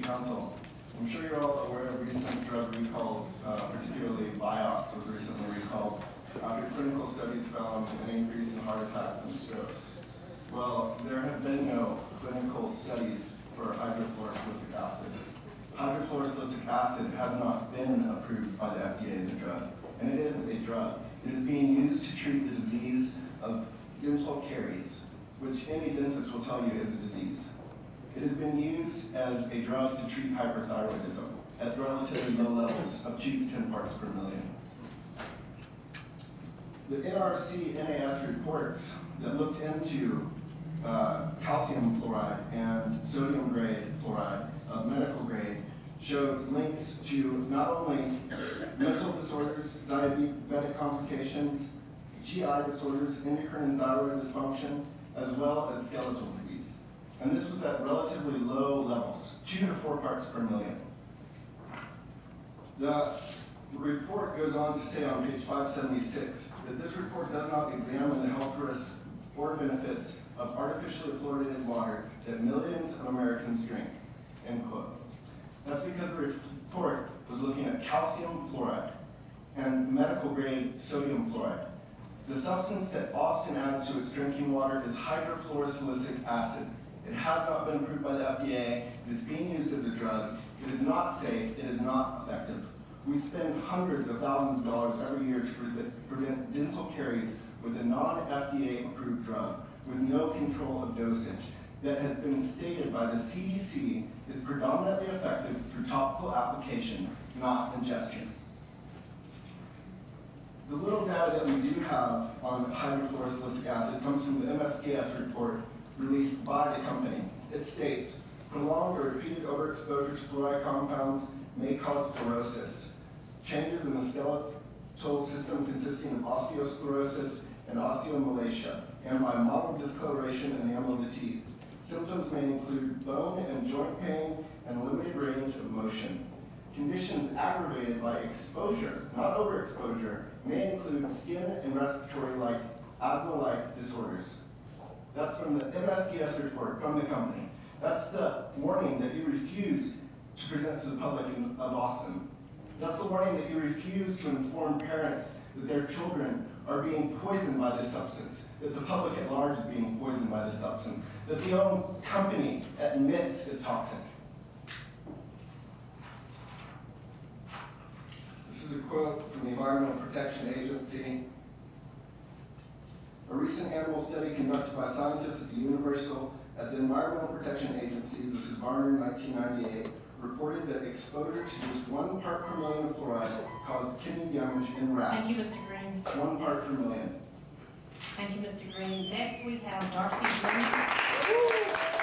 Council. I'm sure you're all aware of recent drug recalls, particularly Vioxx was recently recalled after clinical studies found an increase in heart attacks and strokes. Well, there have been no clinical studies for hydrofluorosilicic acid. Hydrofluorosilicic acid has not been approved by the FDA as a drug, and it is a drug. It is being used to treat the disease of dental caries, which any dentist will tell you is a disease. It has been used as a drug to treat hyperthyroidism at relatively low levels of 2 to 10 parts per million. The NRC NAS reports that looked into calcium fluoride and sodium grade fluoride of medical grade showed links to not only mental disorders, diabetic complications, GI disorders, endocrine and thyroid dysfunction, as well as skeletal disease. And this was at relatively low levels, 2 to 4 parts per million. The report goes on to say on page 576 that this report does not examine the health risks or benefits of artificially fluoridated water that millions of Americans drink, end quote. That's because the report was looking at calcium fluoride and medical grade sodium fluoride. The substance that Austin adds to its drinking water is hydrofluorosilicic acid. It has not been approved by the FDA. It is being used as a drug. It is not safe. It is not effective. We spend hundreds of thousands of dollars every year to prevent dental caries with a non-FDA approved drug with no control of dosage that has been stated by the CDC is predominantly effective through topical application, not ingestion. The little data that we do have on hydrofluorosilicic acid comes from the MSDS report released by the company. It states, prolonged or repeated overexposure to fluoride compounds may cause fluorosis. Changes in the skeletal system consisting of osteosclerosis and osteomalacia, and by mottled discoloration and enamel of the teeth. Symptoms may include bone and joint pain and limited range of motion. Conditions aggravated by exposure, not overexposure, may include skin and respiratory-like, asthma-like disorders. That's from the MSDS report from the company. That's the warning that you refuse to present to the public of Boston. That's the warning that you refuse to inform parents that their children are being poisoned by this substance, that the public at large is being poisoned by this substance, that the own company admits is toxic. This is a quote from the Environmental Protection Agency. A recent animal study conducted by scientists at the Environmental Protection Agency, this is Varner 1998, reported that exposure to just 1 part per million of fluoride caused kidney damage in rats. Thank you, Mr. Greene. 1 part per million. Thank you, Mr. Greene. Next, we have Darcy Greene.